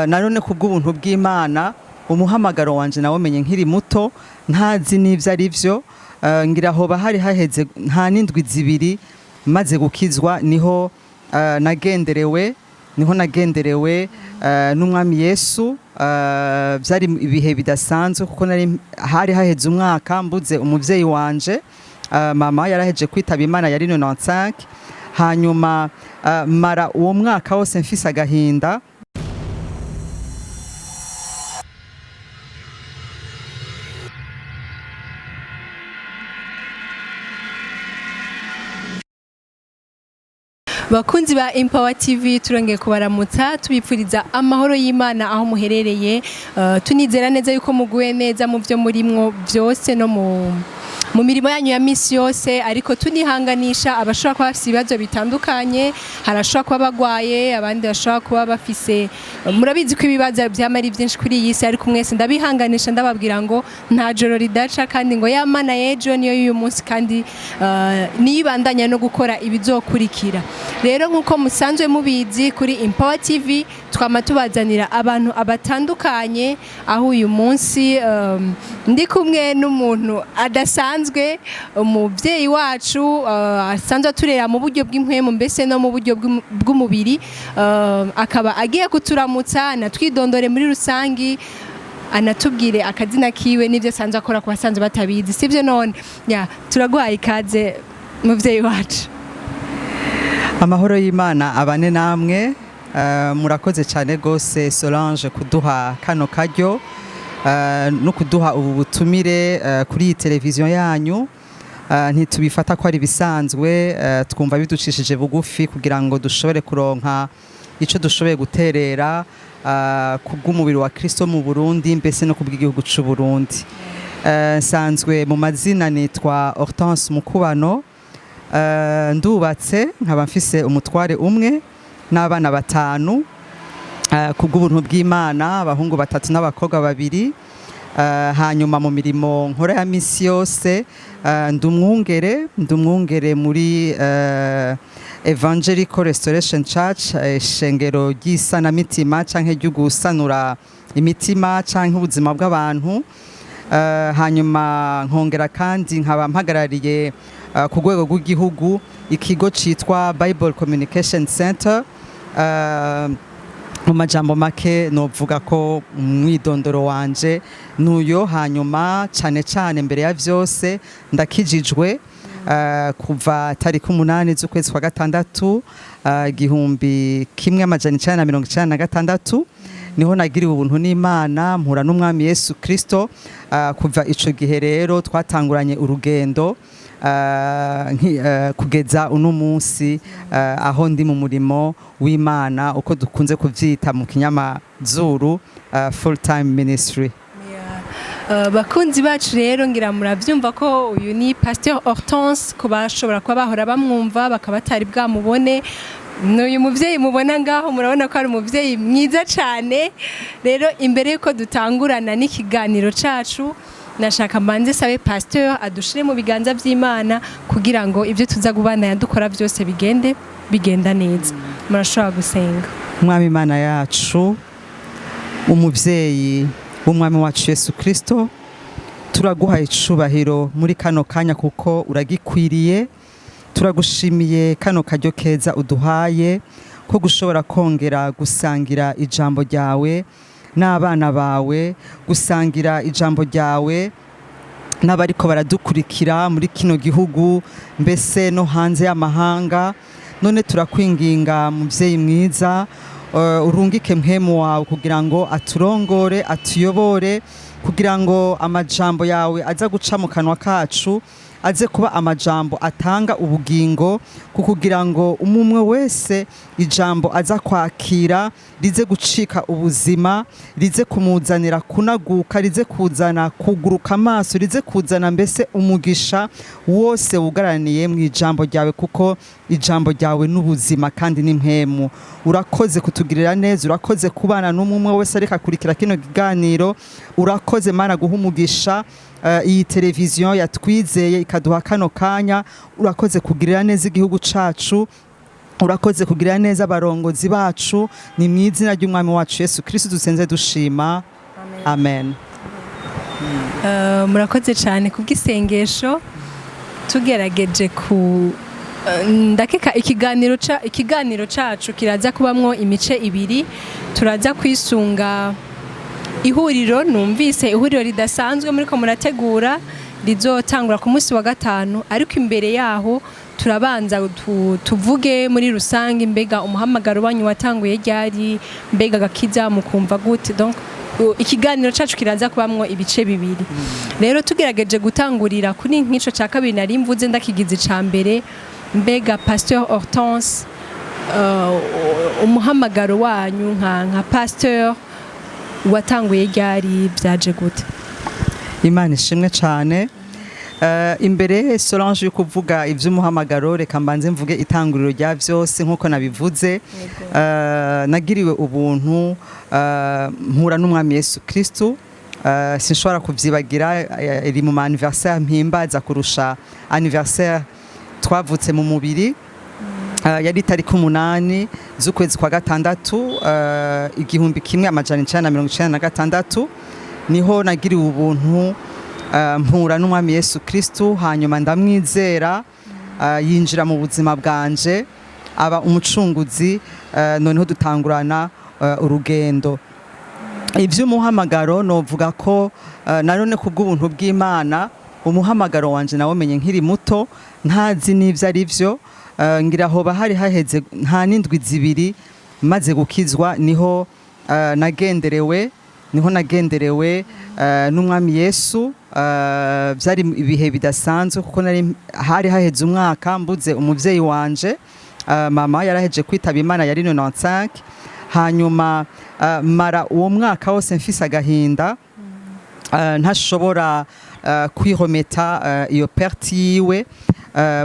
nanone kubw'ubuntu bw'Imana umuhamagaro wanje nawe menye nkiri muto ntazi n'ivyo ari vyo, ngira hoba hari haheze nta n'indwi zibiri maze gukizwa niho nagenderewe n'umwami Yesu. Byari ibihe bidasanzwe kuko hari haheze umwaka mbuze umuvyeyi wanje, mama yaraheje kwitaba Imana yari 95, hanyuma mara uwo mwaka wose mfise agahinda. Bakunzi ba Empower TV turongeye kubaramutsa tubipfuriza amahoro y'Imana aho muherereye, tunizera neza yuko muguye neza mu byo murimwo byose no mu mirimo yanyu ya misi yose, ariko tunihanganisha abashobora kuba bafise ibibazo bitandukanye. Harashobora kuba bagwaye, abandi bashobora kuba bafise, murabizi ko ibibazo byamari byinshi kuri iyi si, ariko mwese ndabihanganisha ndababwira ngo nta joro ridaca, kandi ngo ya Mana y'ejo niyo y'uyu munsi, kandi niyibandanya no gukora ibizokurikira. Rero nkuko musanzwe mubizi kuri Empower TV twama tubazanira abantu abatandukanye, aho uyu munsi ndi kumwe n'umuntu adasanzwe, umuvyeyi wacu asanzwe aturera mu buryo bw'impwemu mbese no mu buryo bw'umubiri, akaba agiye kuturamutsa natwidondore muri rusangi, anatubwire akazina kiwe n'ivyo asanzwe akora ku basanzwe batabizi, sivyo? None turaguhaye ikaze muvyeyi wacu. Amahoro y'Imana abane namwe, murakoze cyane gose Solange kuduha kano karyo no kuduha ubu butumire kuri iyi televiziyo yanyu. Ntitubifata ko ari bisanzwe, twumva biducishije bugufi kugira ngo dushobore kuronka ico dushoboye guterera kubw'umubiri wa Kristo mu Burundi mbese no kubw'igihugu c'u Burundi. Nsanzwe mu mazina nitwa Hortense Mukubano, ndubatse nkaba mfise umutware umwe n'abana 5, kubw'ubuntu bw'Imana abahungu 3 n'abakobwa 2. Hanyuma mu mirimo nkora ya misi yose ndumwungere muri Evangelical Restoration Church, ishengero ry'isanamitima canke ryo gusanura imitima canke ubuzima bw'abantu. Hanyuma nkongera kandi nkaba mpagarariye ku rwego rw'igihugu ikigo citwa Bible Communication Center. Mu majambo make novuga ko mwidondoro wanje nuyo. Hanyuma cane mbere ya vyose ndakijijwe kuva tariki 8 z'ukwezi kwa gatandatu 1996 niho nagiriwe ubuntu n'Imana mpura n'umwami Yesu Kristo. Kuva ico gihe rero twatanguranye urugendo kugeza uno munsi aho ndi mu murimo w'Imana, uko dukunze kuvyita mu kinyamazuru full time ministry. Bakunzi bacu rero ngira muravyumva ko uyu ni Pasteur Hortense, ko bashobora kuba bahora bamwumva bakaba batari bwamubone. N'uyu muvyeyi mubona ngaho murabona ko ari umuvyeyi mwiza cane. Rero imbere yuko dutangurana n'ikiganiro cacu, nashaka mbanze sabe Pasteur adushire mu biganza by'Imana kugira ngo ivyo tuza gubana yadukora byose bigenda neza. Murashobora gusenga. Mwami Imana yacu, umuvyeyi w'umwami wacu Yesu Kristo, turaguhaye icubahiro muri kano kanya kuko uragikwiriye. Turagushimiye kano karyo keza uduhaye ko gushobora kongera gusangira ijambo ryawe n'abana bawe, gusangira ijambo ryawe n'abariko baradukurikira muri kino gihugu mbese no hanze y'amahanga. None turakwinginga muvyeyi mwiza, urungike mpemu wawe kugira ngo aturongore, atuyobore, kugira ngo amajambo yawe aza guca mu kanwa kacu aze kuba amajambo atanga ubugingo, kugira ngo umumwe wese ijambo aza kwakira rize gucika ubuzima, rize kumuzanira kunaguka, rize kuzana kuguruka amaso, rize kuzana mbese umugisha wose wugaraniye mu ijambo ryawe, kuko ijambo ryawe n'ubuzima kandi n'impemu. Urakoze kutugirira neza, urakoze kubana n'umwe wese ariko akurikira kino kiganiro, urakoze Mana guha umugisha iyi televiziyo yatwizeye ikaduha kano kanya. Urakoze kugirira neza igihugu cacu, urakoze kugira neza abarongozi bacu, ni mu izina ry'umwami wacu Yesu Kristo dusenze dushima, amen. Murakoze cyane kubw'isengesho. Tugerageje ku ndakeka ikiganiro cacu kiraza kubamwo imice ibiri. Turaza kwisunga ihuriro, numvise ihuriro ridasanzwe muriko murategura rizotangura ku munsi wa gatanu, ariko imbere yaho turabanza tuvuge muri rusange mbega umuhamagaro wanyu watanguye ryari, mbega gakiza mukumva gute. Donc ikiganiro cacu kiraza kubamwo ibice bibiri. Rero tugerageje gutangurira kuri nk'ico ca kabiri nari mvuze ndakigize ca mbere, mbega Pasteur Hortense, umuhamagaro wanyu nka pasteur watanguye ryari, byaje gute? Imana ishimwe cyane. Imbere Solange yo kuvuga ivy'umuhamagaro, reka mbanze mvuge itanguriro rya vyose nkuko nabivuze. Nagiriwe ubuntu mpura n'umwami Yesu Kristo, sinshobora kuvyibagira. Iri mu anniversaire mpimbaza kurusha anniversaire twavutse mu mubiri. Yari tariki 8 z'ukwezi kwa gatandatu 1996 niho nagiriwe ubuntu mpura n'umwami Yesu Kristo, hanyuma ndamwizera, yinjira mu buzima bwanje, aba umucunguzi, noneho dutangurana urugendo. Ivy'umuhamagaro novuga ko narone kubw'ubuntu bw'Imana umuhamagaro wanje nawumenye nkiri muto, ntazi n'ivyo ari vyo. Ngira hoba hari haheze nta n'indwi zibiri maze gukizwa, niho nagenderewe n'umwami Yesu. Byari ibihe bidasanzwe kuko hari haheze umwaka mbuze umuvyeyi wanje. Mama yaraheje kwitaba Imana, yari 95. Hanyuma mara uwo mwaka wose mfise agahinda, ntashobora kwihometa iyo perte yiwe.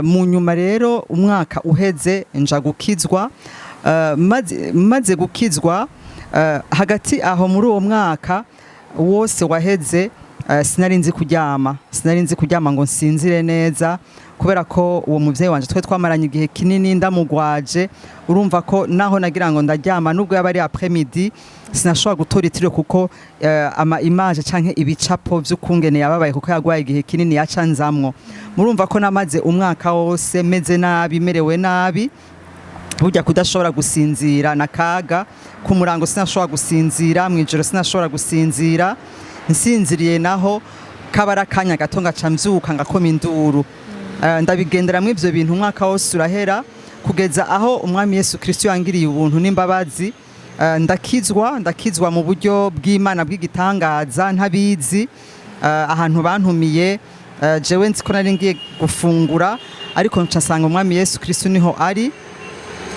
Mu nyuma rero umwaka uheze nja gukizwa. Maze gukizwa, hagati aho muri uwo mwaka wose waheze, sinari nzi kuryama ngo nsinzire neza, kubera ko uwo muvyeyi wanje twe twamaranye igihe kinini ndamugwaje. Urumva ko naho nagira ngo ndaryama, nubwo yaba ari après-midi, sinashobora gutora itiro kuko ama image canke ibicapo vy'ukungene yababaye kuko yagwaye igihe kinini yacanzamwo. Murumva ko namaze umwaka wose meze nabi, merewe nabi, burya kudashobora gusinzira na kaga. Ku murango sinashobora gusinzira, mwijoro sinashobora gusinzira. Nsinziriye naho kabara kanya gato ngaca mvyuka ngakoma induru. Ndabigenderamwo ivyo bintu umwaka wose urahera, kugeza aho umwami Yesu Kristo yangiriye ubuntu n'imbabazi. Ndakizwa mu buryo bw'Imana bw'igitangaza, ntabizi. Ahantu bantumiye, jewe nzi ko nari ngiye gufungura, ariko ncasanga umwami Yesu Kristo niho ari,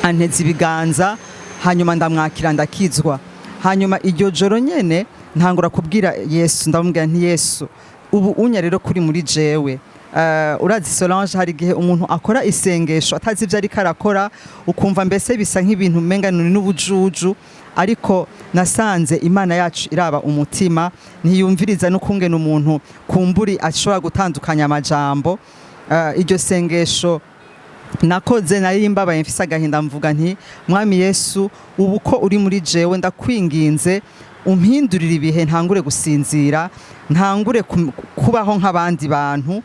anteze ibiganza, hanyuma ndamwakira ndakizwa. Hanyuma iryo joro nyene ntangura kubwira Yesu, ndamubwira nti Yesu, ubu unya rero kuri muri jewe. Urazi Solange, hari igihe umuntu akora isengesho atazi ivyo ariko arakora, ukumva mbese bisa nk'ibintu umenga ni n'ubujuju, ariko nasanze Imana yacu iraba umutima, ntiyumviriza n'ukungena umuntu kumburi ashobora gutandukanya amajambo. Iryo sengesho nakoze nari mbabaye mfise agahinda, mvuga nti mwami Yesu, ubu ko uri muri jewe, ndakwinginze umpindurire ibihe, ntangure gusinzira, ntangure kubaho nk'abandi bantu.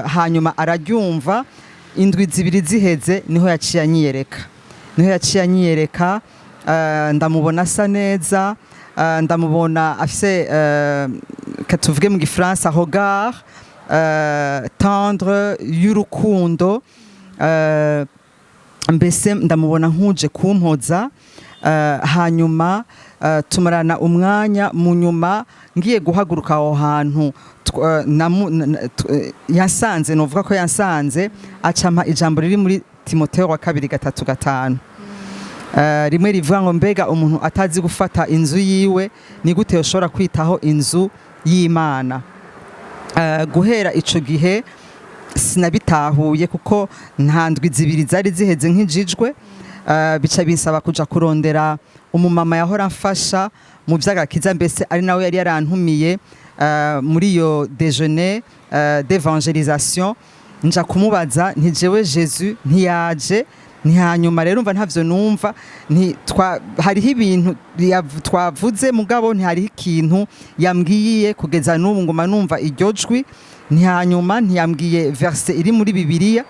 Hanyuma araryumva. Indwi zibiri ziheze niho yaciye anyiyereka. Ndamubona asa neza, ndamubona afise katuvuge mu gifaransa regard tendre y'urukundo, mbese ndamubona nkuje kumpoza. Hanyuma tumarana umwanya. Mu nyuma ngiye guhaguruka aho hantu, yasanze, novuga ko yasanze, acampa ijambo riri muri Timotheo wa 2:3-5. Rimwe rivuga ngo mbega umuntu atazi gufata inzu yiwe, ni gute yoshobora kwitaho inzu y'Imana? Guhera ico gihe sinabitahuye kuko nta ndwi zibiri zari ziheze nk'ijijwe. Bica binsaba kuja kurondera umumama yahora mfasha mu vy'agakiza, mbese ari nawe yari yarantumiye muri iyo déjeuner d'évangélisation. Nja kumubaza nti jewe Jésus ntiyaje, ntihanyuma rero umva ntavyo numva hariho ibintu twavuze mugabo ntihariho ikintu yambwiye kugeza n'ubu nguma numva iryo jwi. Ntihanyuma ntiyambwiye verse iri muri Bibiliya.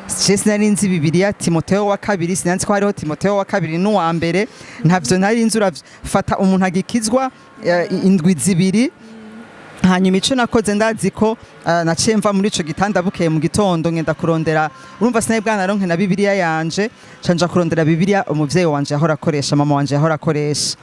Sinari nzi Bibiliya Timoteyo wa kabiri, sinanzi ko hariho Timoteyo wa kabiri n'uwa mbere, ntavyo nari nzi. Urafata umuntu agikizwa indwi zibiri. Hanyuma ico nakoze ndazi ko naciye mva muri ico gitanda bukeye mu gitondo ngenda kurondera, urumva sinari bwanaronke na Bibiliya yanje, canja kurondera Bibiliya umuvyeyi wanje yahora akoresha, mama wanje yahora akoresha.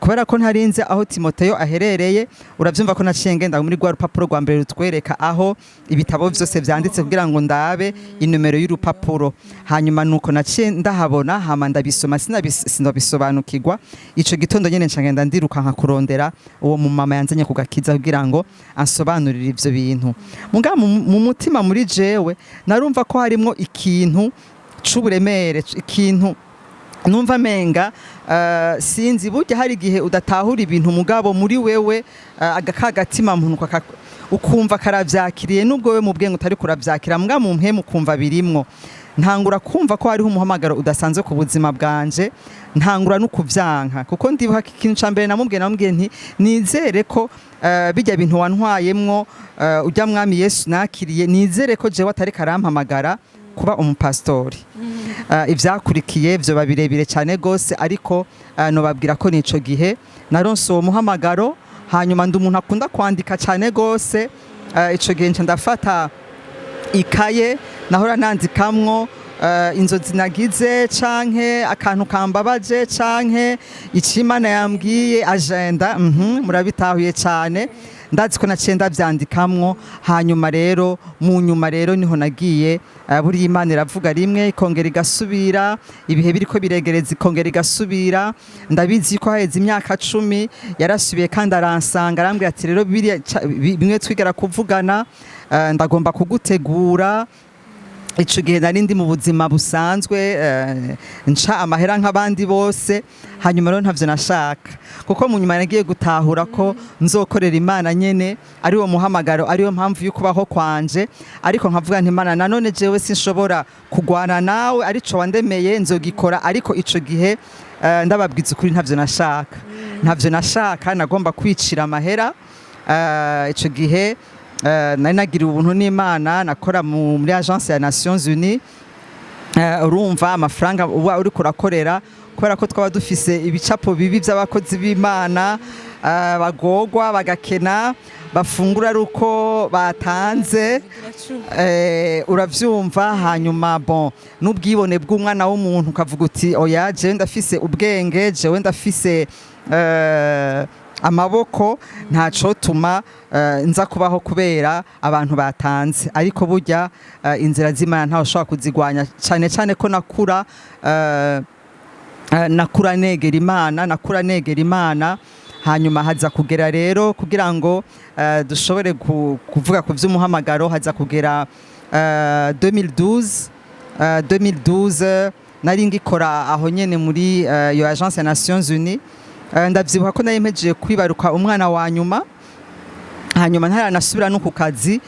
Kubera ko ntarinze aho Timoteyo aherereye, uravyumva ko naciye ngenda muri rwa rupapuro rwa mbere rutwereka aho ibitabo vyose vyanditse kugira ngo ndabe inomero y'urupapuro. Hanyuma nuko naciye ndahabona, hama ndabisoma, sinabisobanukirwa. Ico gitondo nyene nca ngenda ndiruka nka kurondera uwo mu mama yanzanye kugakiza kugira ngo ansobanurire ivyo bintu. Mu mutima muri jewe narumva ko harimwo ikintu c'uburemere, ikintu numva menga sinzi burya hari igihe udatahura ibintu mugabo muri wewe agakagatima muntu ukumva karavyakiriye, nubwo we mu bwenge utari kuravyakira mbwa mu mpemu kumva birimwo. Ntangura kumva ko hariho umuhamagaro udasanzwe ku buzima bwanje, ntangura no kuvyanka kuko ndibuka ikintu ca mbere namubwiye nti nizere ko bijya bintu wantwayemwo ujya mwami Yesu nakiriye, nizere ko jewe atari karampamagara kuba umupastori. Ivyakurikiye vyo babirebire cyane gose, ariko nobabwira ko nico gihe naronse uwo muhamagaro. Hanyuma ndi umuntu akunda kwandika cyane gose. Ico gihe nca ndafata ikaye nahora nandikamwo inzozi nagize canke akantu kambabaje canke icimana yambwiye, agenda murabitahuye cyane. Ndazi ko naciye ndavyandikamwo. Hanyuma rero mu nyuma rero niho nagiye buri Imana iravuga rimwe ikongera igasubira, ibihe biriko biregereza ikongera igasubira. Ndabizi ko haheze imyaka 10 yarasubiye kandi aransanga arambwira ati rero bimwe twigera kuvugana ndagomba kugutegura. Ico gihe nari ndi mu buzima busanzwe nca amahera nk'abandi bose. Hanyuma rero ntavyo nashaka kuko mu nyuma nagiye gutahura ko nzokorera Imana nyene ari wo muhamagaro, ari yo mpamvu y'ukubaho kwanje. Ariko nkavuga nti Imana nanone jewe sinshobora kugwana nawe, arico wandemeye nzogikora. Ariko ico gihe ndababwiza ukuri ntavyo nashaka nagomba kwicira amahera. Ico gihe nari nagira ubuntu n'Imana, nakora muri agence ya Nations Unies. Urumva amafaranga uba uri kurakorera kubera ko twaba dufise ibicapo bibi by'abakozi b'Imana, bagogwa bagakena, bafungura ruko batanze, uravyumva. Hanyuma bon n'ubwibone bw'umwana w'umuntu ukavuga uti oya jewe ndafise ubwenge, jewe ndafise amaboko, ntaco tuma nza kubaho kubera abantu batanze. Ariko burya inzira z'Imana ntaho ushobora kuzigwanya, cyane ko nakura negera Imana. Hanyuma haza kugera rero kugira ngo dushobore kuvuga ku vy'umuhamagaro, haza kugera 2012 nari ngikora aho nyene muri yo agence ya Nations Unies. Ndavyibuka ko nari mpejeje kwibaruka umwana wa nyuma. Hanyuma ntaranasubira no ku kazi,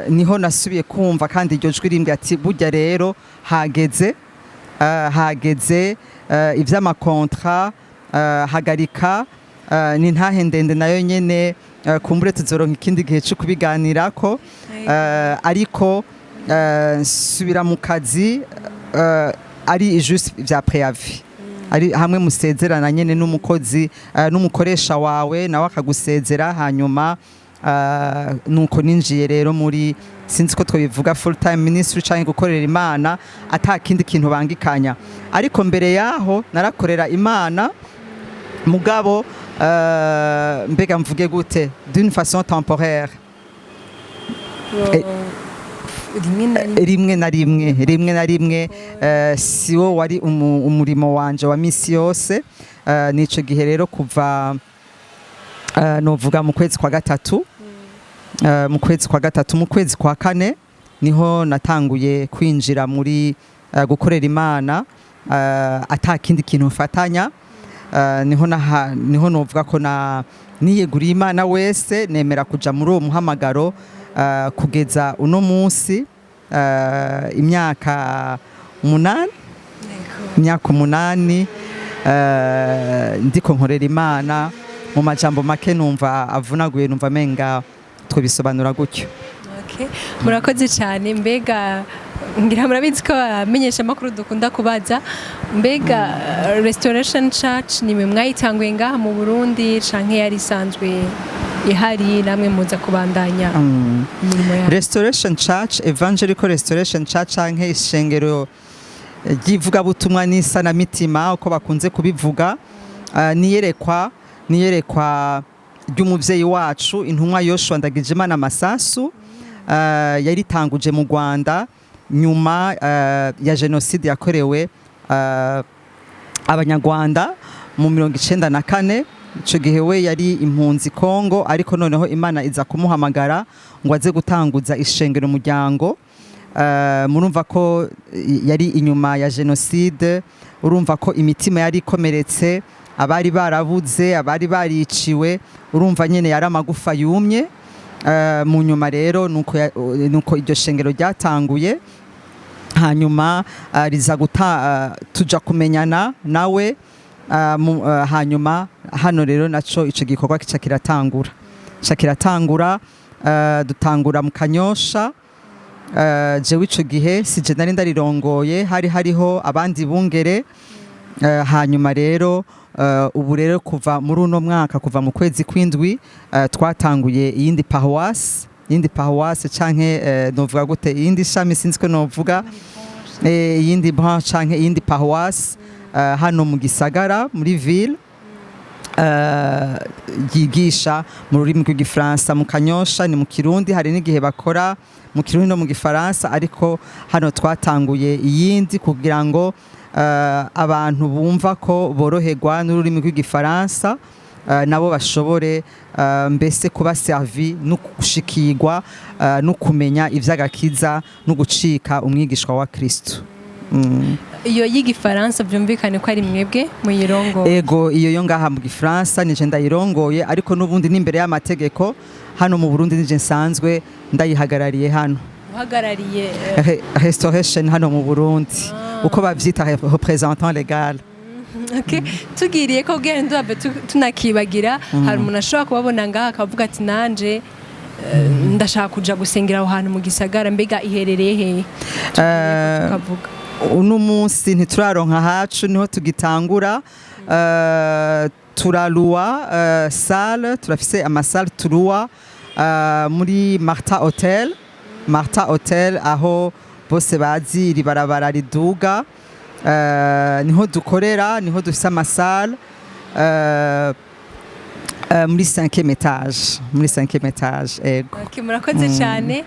niho nasubiye kumva kandi iryo jwi rimbwira ati burya rero hageze ivy'amakontra hagarika. Ni ntahe ndende nayo nyene kumbure tuzoronka ikindi gihe cyo kubiganirako. Ariko subira mu kazi ari juste vya préavis, ari hamwe musezerana nyene n'umukozi n'umukoresha wawe nawe akagusezera. Hanyuma nuko ninjiye rero muri, sinzi ko twabivuga full time ministry canke gukorera Imana atakindi kintu bangikanya. Ariko mbere yaho narakorera Imana mugabo mbega mvuge gute, d'une façon temporaire. Rimwe na rimwe siwo wari umurimo wanje wa misi yose. Nico gihe rero kuva novuga mu kwezi kwa gatatu, mu kwezi kwa kane niho natanguye kwinjira muri gukorera Imana atakindi kintu mfatanya. Niho novuga ko niyeguriye Imana wese, nemera kuja muri uwo muhamagaro kugeza uno munsi, imyaka umunani imyaka 8 ndiko nkorera Imana. Mu majambo make numva avunaguye, numva menga twobisobanura gutyo. Murakoze cyane. Mbega ngira murabizi ko abamenyesha amakuru dukunda kubaza, mbega Restoration Church nimwe mwayitanguye ngaha mu Burundi canke yari isanzwe ihari namwe muza kubandanya imirimo yayo? Restoration Church, Evangelical Restoration Church canke ishengero ry'ivugabutumwa n'isanamitima uko bakunze kubivuga, niyerekwa ry'umuvyeyi wacu intumwa Yoshua Ndagijimana Masasu yaritanguje mu Rwanda nyuma ya jenoside yakorewe abanyarwanda mu 1994. Ico gihe we yari impunzi Kongo, ariko noneho Imana iza kumuhamagara ngo aze gutanguza ishengero umuryango. Murumva ko yari inyuma ya jenoside, urumva ko imitima yari ikomeretse, abari barabuze, abari bariciwe, urumva nyene yari amagufa yumye. Mu nyuma rero nuko iryo shengero ryatanguye, hanyuma riza tuja kumenyana nawe, hanyuma hano rero naco ico gikorwa kiratangura dutangura mu Kanyosha. Jewe ico gihe sije nari ndarirongoye, hariho abandi bungere. Hanyuma rero ubu rero kuva muri uno mwaka, kuva mu kwezi kw'indwi, twatanguye iyindi paroisse canke novuga gute, iyindi shami sinzi ko novuga, iyindi branche canke iyindi paroisse hano mu gisagara muri ville, yigisha mu rurimi rw'igifaransa. Mu Kanyosha ni mu Kirundi, hari n'igihe bakora mu Kirundi no mu Gifaransa, ariko hano twatanguye iyindi kugira ngo abantu bumva ko boroherwa n'ururimi rw'igifaransa nabo bashobore mbese kuba servi no gushikirwa no kumenya ivy'agakiza no gucika umwigishwa wa Kristo. Iyo y'igifaransa byumvikane ko ari mwebwe muyirongoye? Ego, iyo ngaha mu Gifaransa nije ndayirongoye, ariko n'ubundi n'imbere y'amategeko hano mu Burundi nije nsanzwe ndayihagarariye hano. Uhagarariye Restoration hano mu Burundi, uko bavyita représentant légal. Tugiriye ko genda tunakibagira, hari umuntu ashobora kubabona ngaha akavuga ati nanje ndashaka kuja gusengera aho hantu mu gisagara, mbega iherereye hehe? Tukavuga uno munsi ntituraronka hacu, niho tugitangura. Turaluwa salle, turafise amasale turuwa muri Martha Hotel aho bose bazi iri barabara riduga, niho dukorera, niho dufise amasale muri 5e etage. Ego. Murakoze cyane.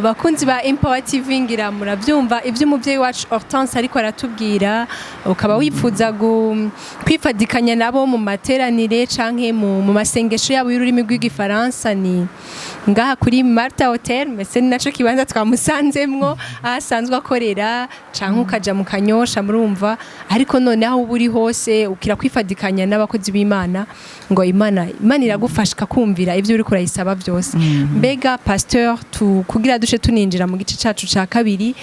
Bakunzi ba Empower TV, ngira murabyumva ibyo umuvyeyi wacu Hortense ariko aratubwira, ukaba wifuza kwifadikanya nabo mu materanire canke mu masengesho yabo y'ururimi rw'igifaransa, ni ngaha kuri Martha Hotel, mese ni naco kibanza twamusanzemwo ahasanzwe akorera, canke ukaja mu Kanyosha, murumva. Ariko none aho uri hose ukira kwifadikanya n'abakozi b'Imana, ngo Imana iragufasha kumvira ivyo uri kurayisaba byose. Mbega pasteur, kugira dushe tuninjira mu gice cacu ca kabiri,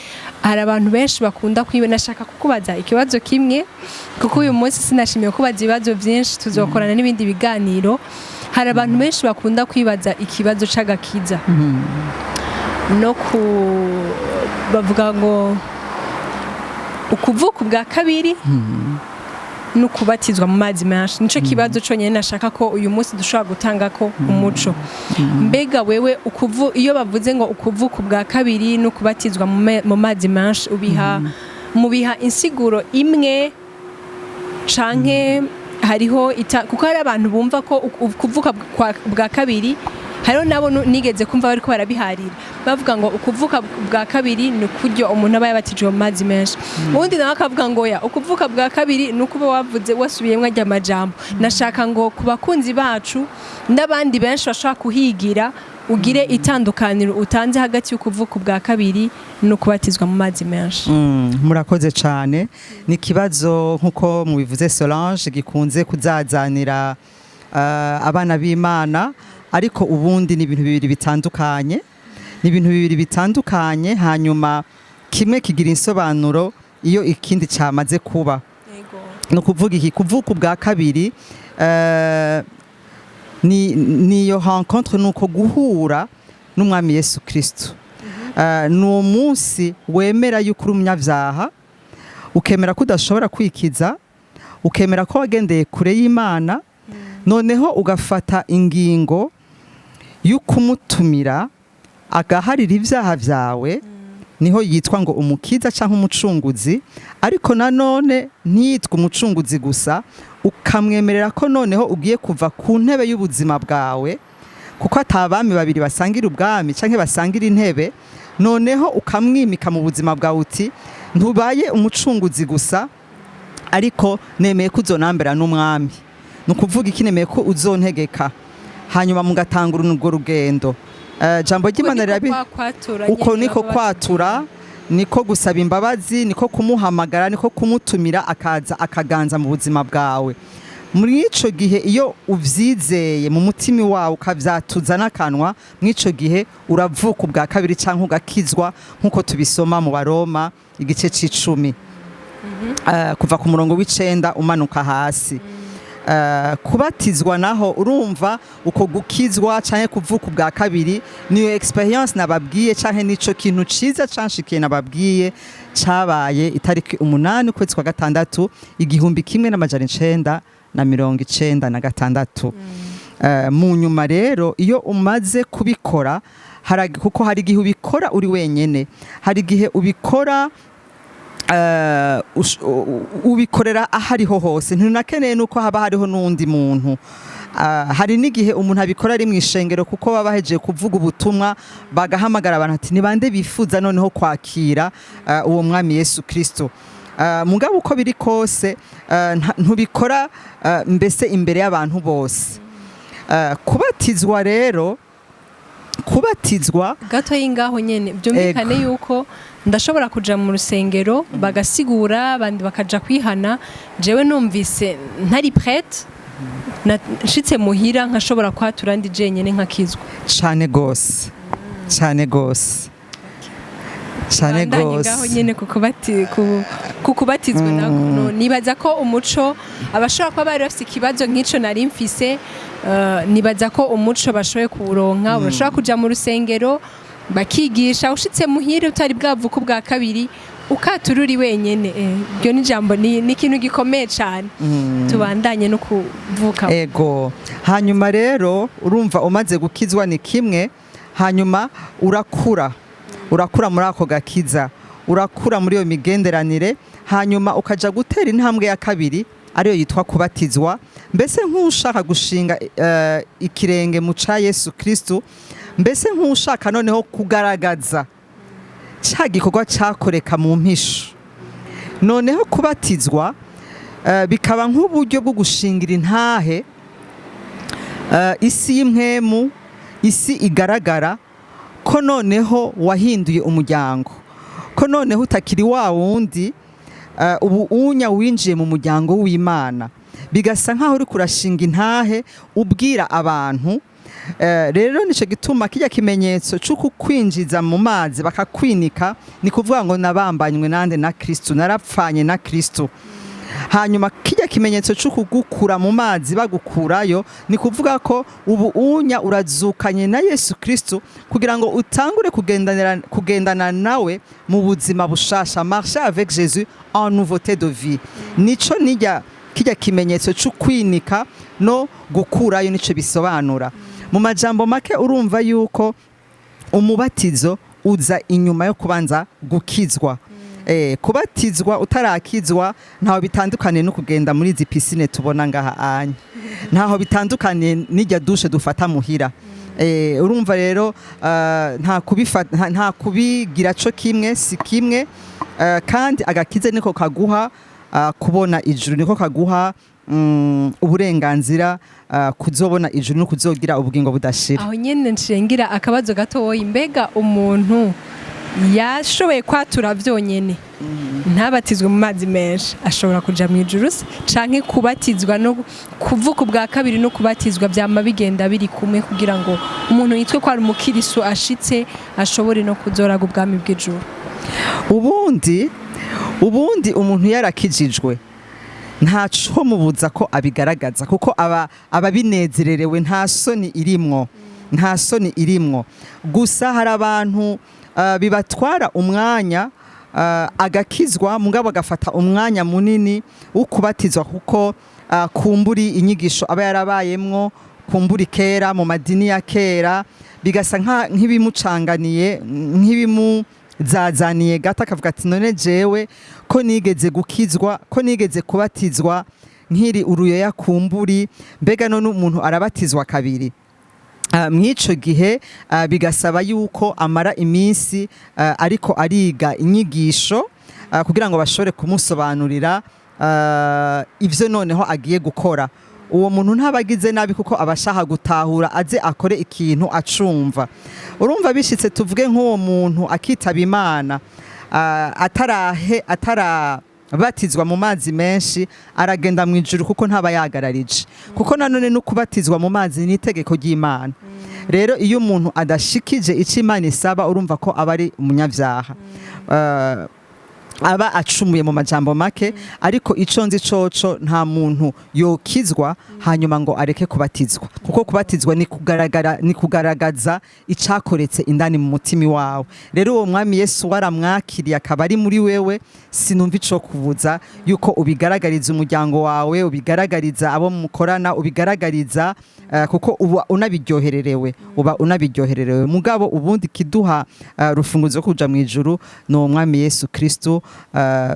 hari abantu benshi bakunda nashaka kukubaza ikibazo kimwe, kuko uyu munsi sinashimiye kubaza ibibazo byinshi, tuzokorana n'ibindi biganiro. Hari abantu benshi bakunda kwibaza ikibazo c'agakiza, no bavuga ngo ukuvuka ubwa kabiri no kubatizwa mu mazi menshi. Nico kibazo conyene nashaka ko uyu munsi dushobora gutanga ko umuco. Mbega wewe iyo bavuze ngo ukuvuka ubwa kabiri no kubatizwa mu mazi menshi, mubiha insiguro imwe canke hariho kuko hari abantu bumva ko ukuvuka bwa kabiri, hariho nabo nigeze kumva bariko barabiharira bavuga ngo ukuvuka bwa kabiri ni kuryo umuntu aba yabatijwe mu mazi menshi. Ubundi nawe akavuga ngo ukuvuka bwa kabiri ni ukuba wavuze wasubiyemwo ajya amajambo. Nashaka ngo ku bakunzi bacu n'abandi benshi bashobora kuhigira, ugire itandukaniro utanze hagati y'ukuvuka bwa kabiri no kubatizwa mu mazi menshi. Murakoze cyane. Ni kibazo nkuko mubivuze Solange gikunze kuzazanira abana b'Imana, ariko ubundi ni ibintu bibiri bitandukanye, hanyuma kimwe kigira insobanuro iyo ikindi cyamaze kuba. Yego. ni ukuvuga iki kuvuka ubwa kabiri ni iyo rencontre ni uko guhura n'umwami Yesu Kristo. Ni umunsi wemera yuko uri umunyabyaha, ukemera ko udashobora kwikiza, ukemera ko wagendeye kure y'Imana, noneho ugafata ingingo yo kumutumira agaharira ibyaha byawe, niho yitwa ngo umukiza cyangwa umucunguzi. Ariko nanone ntiyitwa umucunguzi gusa, ukamwemerera ko noneho ugiye kuva ku ntebe y'ubuzima bwawe, kuko atabami babiri basangira ubwami cyangwa basangira intebe. Noneho ukamwimika mu buzima bwawe uti ntubaye umucunguzi gusa, ariko nemeye ko uzonambera n'umwami. Ni ukuvuga iki? Nemeye ko uzontegeka. Hanyuma mugatangura urwo rugendo. Jambo ry'Imana rirabi uko niko kwatura, niko gusaba imbabazi, niko kumuhamagara, niko kumutumira akaza akaganza mu buzima bwawe. Muri ico gihe iyo uvyizeye mu mutima wawe ukavyatuza n'akanwa, mwico gihe uravuka ubwa kabiri canke ugakizwa, nkuko tubisoma mu Baroma igice c'10 kuva ku murongo w'9 umanuka hasi. Kubatizwa naho urumva uko gukizwa canke kuvuka ubwa kabiri niyo experience nababwiye, canke nico kintu ciza canshikiye nababwiye cabaye itariki 8 ukwezi kwa gatandatu 1996. Mu nyuma rero iyo umaze kubikora, kuko hari igihe ubikora uri wenyene, hari igihe ubikora ubikorera ahariho hose, ntunakeneye nuko haba hariho n'undi muntu. Hari n'igihe umuntu abikora ari mu ishengero, kuko baba bahejeje kuvuga ubutumwa bagahamagara abantu ati nibande bifuza noneho kwakira uwo mwami Yesu Kristo. Mugabo uko biri kose ntubikora mbese imbere y'abantu bose. Kubatizwa rero, kubatizwa gato y'ingaho nyene byumvikane yuko ndashobora kuja mu rusengero bagasigura, abandi bakaja kwihana, jewe numvise ntari prête, nshitse muhira nkashobora kwatura ndi jenyene nkakizwa. Cane gose, cane gose, cane gose. Ngaho nyene kukubatizwa nako nibaza ko umuco abashobora kuba bari bafite ikibazo nk'ico nari mfise. Nibaza ko umuco bashoboye kuwuronka, urashobora kuja mu rusengero bakigisha, ushitse muhira utari bwavuka ubwa kabiri ukatura uri wenyene. Ibyo ni jambo, ni ikintu gikomeye cyane. Tubandanye no kuvuka. Ego. Hanyuma rero urumva umaze gukizwa ni kimwe, hanyuma urakura muri ako gakiza, urakura muri iyo migenderanire, hanyuma ukaja gutera intambwe ya kabiri ariyo yitwa kubatizwa. Mbese nk'ushaka gushinga ikirenge mu ca Yesu Kristo, mbese nk'ushaka noneho kugaragaza cya gikorwa cyakoreka mu mpisho. Noneho kubatizwa bikaba nk'uburyo bwo gushingira intahe isi y'impwemu, isi igaragara ko noneho wahinduye umuryango, ko noneho utakiri wa wundi ubu unya winjiye mu muryango w'Imana. Bigasa nkaho uri kurashinga intahe ubwira abantu. Rero nico gituma kijya kimenyetso cy'uko kwinjiza mu mazi bakakwinika, ni kuvuga ngo nabambanywe nande na Kristo, narapfanye na Kristo. Hanyuma kijya kimenyetso cy'uko gukura mu mazi bagukurayo, ni kuvuga ko ubu unya urazukanye na Yesu Kristo, kugira ngo utangure kugendana nawe mu buzima bushasha, marcher avec Jésus en nouveauté de vie. Nico kijya kimenyetso cy'ukwinika no gukurayo, nico bisobanura. Mu majambo make urumva yuko umubatizo uza inyuma yo kubanza gukizwa. Kubatizwa utarakizwa ntaho bitandukanye no kugenda muri izi piscine tubona ngaha anya, ntaho bitandukanye n'ijya dushe dufata muhira. Urumva rero nta kubigira cyo kimwe, si kimwe. Kandi agakize niko kaguha kubona ijuru, niko kaguha uburenganzira kuzobona ijuru no kuzogira ubugingo budashira. Aho nyene nshengira akabazo gato, mbega umuntu yashoboye kwatura byonyene ntabatizwe mu mazi menshi ashobora kuja mu ijuru se, canke kubatizwa no kuvuka ubwa kabiri no kubatizwa byama bigenda biri kumwe, kugira ngo umuntu yitwe ko ari umukiriso ashitse ashobore no kuzoraga ubwami bw'ijuru? Ubundi ubundi umuntu yarakijijwe ntaco mubuza ko abigaragaza kuko aba binezererewe, nta soni irimwo. Gusa hari abantu bibatwara umwanya agakizwa mugabo agafata umwanya munini wo kubatizwa kuko kumburi inyigisho aba yarabayemwo, kumburi kera mu madini ya kera bigasa nk'ibimucanganiye, nk'ibimuzazaniye gato, akavuga ati none jewe ko nigeze gukizwa, ko nigeze kubatizwa nkiri uruyoya kumburi, mbega none umuntu arabatizwa kabiri. Mw'ico gihe bigasaba yuko amara iminsi ariko ariga inyigisho kugira ngo bashobore kumusobanurira ivyo noneho agiye gukora. Uwo muntu ntabagize nabi kuko abashaka gutahura aze akore ikintu acumva. Urumva bishitse tuvuge nk'uwo muntu akitaba Imana batizwa mu mazi menshi, aragenda mu ijuru kuko ntaba yagararije, kuko nanone no kubatizwa mu mazi ni itegeko ry'Imana. Rero iyo umuntu adashikije icyo Imana isaba, urumva ko aba ari umunyavyaha, aba acumuye mu majambo make. Ariko ico nzi coco nta muntu yokizwa hanyuma ngo areke kubatizwa, kuko kubatizwa ni kugaragaza icakoretse indani mu mutima wawe. Rero uwo mwami Yesu waramwakiriye akaba ari muri wewe, sinumva ico kubuza yuko ubigaragariza umuryango wawe, ubigaragariza abo mukorana, ubigaragariza kuko uba unabiryohererewe, mugabo ubundi kiduha rufunguzo kuja mu ijuru no mwami Yesu Kristo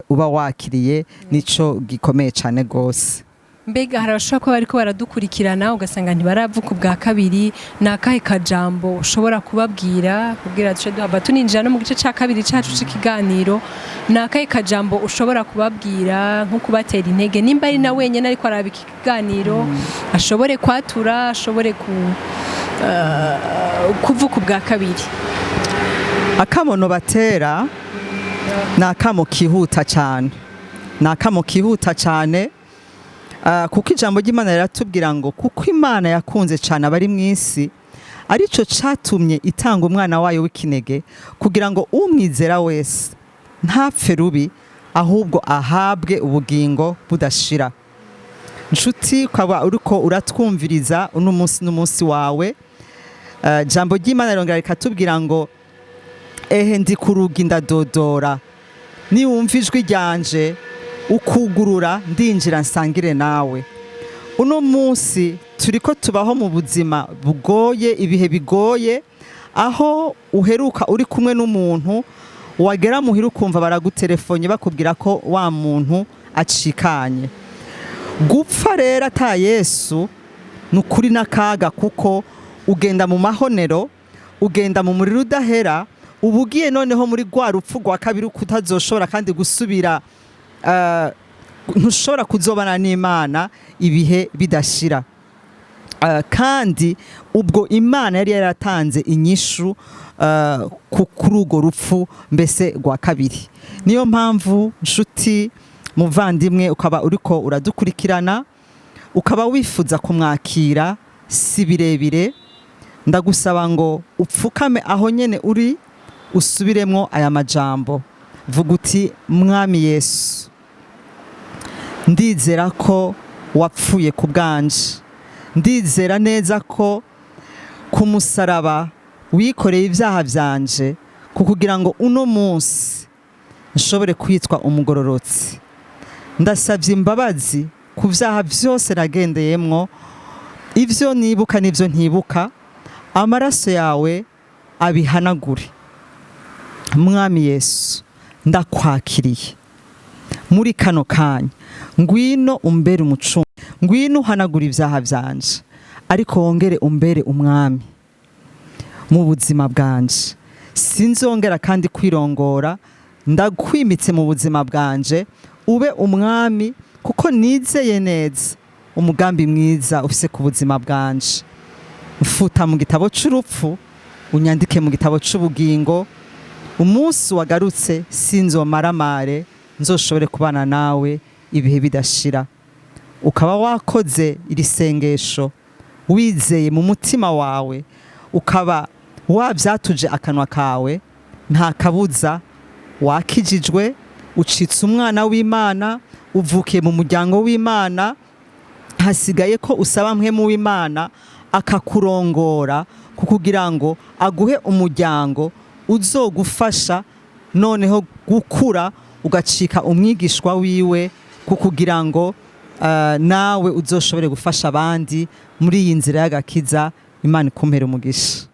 uba wakiriye, nico gikomeye cyane gose. Mbega harashobora kuba bariko baradukurikirana ugasanga ntibaravuka ubwa kabiri, nakahe kajambo ushobora kubabwira kugira duce duhava tuninjira no mu gice ca kabiri cacu c'ikiganiro? Nakahe kajambo ushobora kubabwira nko kubatera intege, nimba ari na wenyene ariko araba ikiganiro ashobore kwatura, ashobore kuvuka ubwa kabiri? Akamono batera nakamo kihuta cyane, kuko ijambo ry'Imana riratubwira ngo kuko Imana yakunze cyane abari mu isi, arico catumye itanga umwana wayo w'ikinege kugira ngo umwizera wese ntapfe rubi, ahubwo ahabwe ubugingo budashira. Nshuti, ukaba uriko uratwumviriza uno munsi n'umunsi wawe, ijambo ry'Imana rirongera rikatubwira ngo ehe ndi ku rugi ndadodora, niwumva ijwi ryanje ukugurura ndinjira nsangire nawe. Uno munsi turiko tubaho mu buzima bugoye, ibihe bigoye, aho uheruka uri kumwe n'umuntu, wagera muhira ukumva baragutelefone bakubwira ko wa muntu acikanye. Gupfa rero ata Yesu nukuri n'akaga, kuko ugenda mu mahonero, ugenda mu muriro udahera, ubugiye noneho muri rwa rupfu rwa kabiri kutazoshobora kandi gusubira, ntushobora kuzobana n'Imana ibihe bidashira. Kandi ubwo Imana yari yaratanze inyishu kuri urwo rupfu mbese rwa kabiri. Niyo mpamvu nshuti, muvandimwe, ukaba uriko uradukurikirana, ukaba wifuza kumwakira, si birebire, ndagusaba ngo upfukame aho nyene uri, usubiremwo aya majambo. Vuga uti: mwami Yesu, ndizera ko wapfuye ku bwanje, ndizera neza ko ku musaraba wikoreye ibyaha byanje kugira ngo uno munsi nshobore kwitwa umugororotsi. Ndasabye imbabazi ku byaha byose nagendeyemwo, ivyo nibuka n'ivyo ntibuka, amaraso yawe abihanagure. Mwami Yesu, ndakwakiriye muri kano kanya, ngwino umbere umucungu, ngwino uhanagura ibyaha byanje, ariko wongere umbere umwami mu buzima bwanje. Sinzongera kandi kwirongora, ndakwimitse mu buzima bwanje, ube umwami, kuko nizeye neza umugambi mwiza ufise ku buzima bwanje. Mfuta mu gitabo c'urupfu, unyandike mu gitabo c'ubugingo. Umunsi wagarutse sinzomaramare, nzoshobore kubana nawe ibihe bidashira. Ukaba wakoze iri sengesho wizeye mu mutima wawe, ukaba wavyatuje akanwa kawe, nta kabuza wakijijwe ucitse umwana w'Imana, uvukiye mu muryango w'Imana, hasigaye ko usaba mpwemu w'Imana akakurongora kukugira ngo aguhe umuryango uzogufasha noneho gukura ugacika umwigishwa wiwe kukugira ngo nawe uzoshobore gufasha abandi muri iyi nzira y'agakiza. Imana ikumpere umugisha.